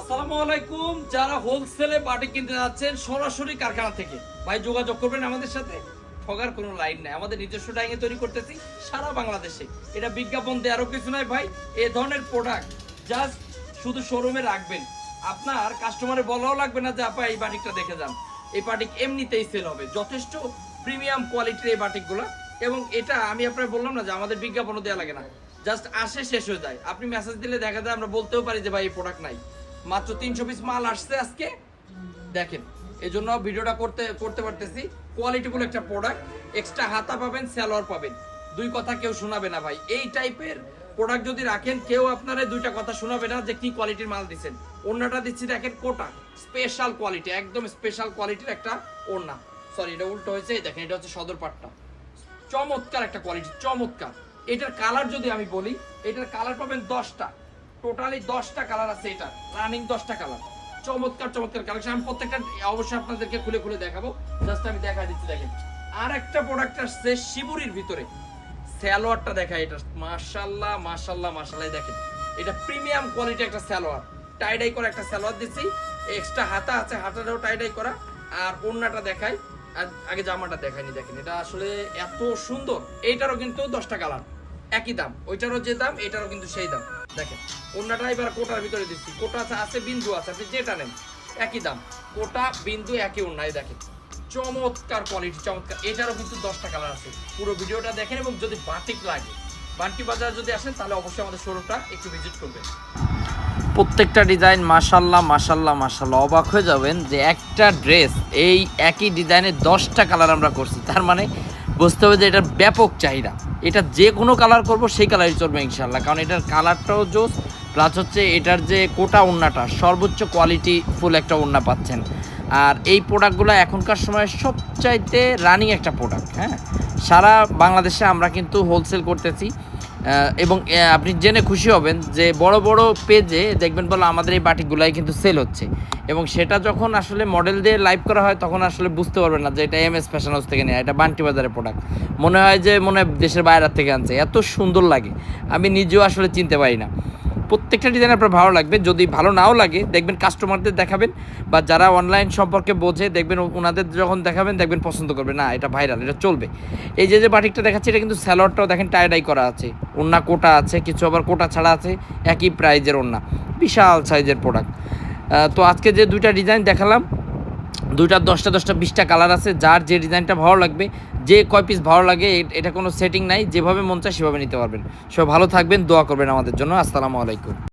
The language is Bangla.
আসসালামু আলাইকুম। যারা হোলসেলে বাটিক কিনতে যাচ্ছেন সরাসরি কারখানা থেকে ভাই যোগাযোগ করবেন আমাদের সাথে। ঠগার কোনো লাইন নাই, আমাদের নিজস্ব ডাইংয়ে তৈরি করতেছি সারা বাংলাদেশে। এটা বিজ্ঞাপন দিয়ে আরো কিছু নাই ভাই। এই ধরনের প্রোডাক্ট জাস্ট শুধু শোরুমে রাখবেন, আপনার কাস্টমারে বলাও লাগবে না যে আপা এই বাটিকটা দেখে যান। এই বাটিক এমনিতেই সেল হবে, যথেষ্ট প্রিমিয়াম কোয়ালিটির এই বাটিকগুলো। এবং এটা আমি আপনার বললাম না যে আমাদের বিজ্ঞাপনও দেওয়া লাগে না, জাস্ট আসে শেষ হয়ে যায়। আপনি মেসেজ দিলে দেখা যায় আমরা বলতেও পারি যে ভাই এই প্রোডাক্ট নাই। মাত্র 300 পিস মাল আসছে আজকে, দেখেন এই জন্য ভিডিওটা করতে পারতেছি। কোয়ালিটিফুল একটা প্রোডাক্ট, এক্সট্রা হাতা পাবেন, সালোয়ার পাবেন, দুই কথা কেউ শোনাবে না ভাই। এই টাইপের প্রোডাক্ট যদি রাখেন কেউ আপনারা দুইটা কথা শোনাবে না যে কি কোয়ালিটির মাল দিচ্ছেন। ওড়নাটা দিচ্ছি দেখেন, কোটা স্পেশাল কোয়ালিটি, একদম স্পেশাল কোয়ালিটির একটা ওড়না। সরি এটা উল্টো হয়েছে, দেখেন এটা হচ্ছে সদর পাটটা, চমৎকার একটা কোয়ালিটি, চমৎকার। এটার কালার যদি আমি বলি, এটার কালার পাবেন 10টা, টোটালি 10টা কালার আছে, এটা রানিং 10টা কালার। চমৎকার চমৎকার কালেকশন, আমি প্রত্যেকটা অবশ্যই আপনাদেরকে খুলে খুলে দেখাবো। জাস্ট আমি দেখা দিচ্ছি দেখেন। আর একটা প্রোডাক্ট আসছে শিবুরির ভিতরে, সালোয়ারটা দেখা, এটা মাশাআল্লাহ মাশাআল্লাহ মাশাআল্লাহ। দেখেন এটা প্রিমিয়াম কোয়ালিটি একটা সালোয়ার, টাইডাই করা একটা সালোয়ার দিচ্ছি, এক্সট্রা হাতা আছে, হাতাটাও টাইডাই করা। আর ওড়নাটা দেখাই, আর আগে জামাটা দেখাইনি, দেখেন এটা আসলে এত সুন্দর। এইটারও কিন্তু 10টা কালার, একই দাম, ওইটারও যে দাম এটারও কিন্তু সেই দাম। দেখেন ওড়নাটা এবার কোটার ভিতরে দিচ্ছি, কোটা আছে বিন্দু আছে, আপনি যেটা নেন একই দাম, কোটা বিন্দু একই ওড়নায়। দেখেন চমৎকার কোয়ালিটি, চমৎকার। এটারও কিন্তু 10টা কালার আছে। পুরো ভিডিওটা দেখেন এবং যদি বাটিক লাগে, বান্টি বাজার যদি আসেন তাহলে অবশ্যই আমাদের শোরুমটা একটু ভিজিট করবেন। প্রত্যেকটা ডিজাইন মাশাল্লাহ মাশাল্লাহ মাশাল্লাহ, অবাক হয়ে যাবেন যে একটা ড্রেস এই একই ডিজাইনের 10টা কালার আমরা করছি। তার মানে বুঝতে হবে যে এটার ব্যাপক চাহিদা। এটা যে কোনো কালার করব সেই কালারই চলবে ইনশাল্লাহ, কারণ এটার কালারটাও জোস, প্লাস হচ্ছে এটার যে কোটা ওড়নাটা সর্বোচ্চ কোয়ালিটি ফুল একটা ওড়না পাচ্ছেন। আর এই প্রোডাক্টগুলো এখনকার সময় সবচাইতে রানিং একটা প্রোডাক্ট। হ্যাঁ, সারা বাংলাদেশে আমরা কিন্তু হোলসেল করতেছি। এবং আপনি জেনে খুশি হবেন যে বড় বড় পেজে দেখবেন বলে আমাদের এই বাটিকগুলাই কিন্তু সেল হচ্ছে। এবং সেটা যখন আসলে মডেল দিয়ে লাইভ করা হয় তখন আসলে বুঝতে পারবেন না যে এটা এমএস ফ্যাশন হাউস থেকে নেওয়া, এটা বান্টি বাজারের প্রোডাক্ট। মনে হয় যে দেশের বাইরের থেকে আনছে, এত সুন্দর লাগে আমি নিজেও আসলে চিনতে পারি না। প্রত্যেকটা ডিজাইন আপনার ভালো লাগবে, যদি ভালো নাও লাগে দেখবেন কাস্টমারদের দেখাবেন বা যারা অনলাইন সম্পর্কে বোঝে দেখবেন ওনাদের যখন দেখাবেন দেখবেন পছন্দ করবে, না এটা ভাইরাল, এটা চলবে। এই যে বাটিকটা দেখাচ্ছে এটা কিন্তু স্যালোয়ারটাও দেখেন টাইডাই করা আছে, ওড়না কোটা আছে, কিছু আবার কোটা ছাড়া আছে, একই প্রাইজের ওড়না, বিশাল সাইজের প্রোডাক্ট। তো আজকে যে দুইটা ডিজাইন দেখালাম, দুইটা 10টা 20টা কালার আছে, যার যে ডিজাইনটা ভালো লাগবে, যে কয় পিস ভালো লাগে এটা কোনো সেটিং নাই, যেভাবে মন চায় সেভাবে নিতে পারবেন। সব ভালো থাকবেন, দোয়া করবেন আমাদের জন্য। আসসালামু আলাইকুম।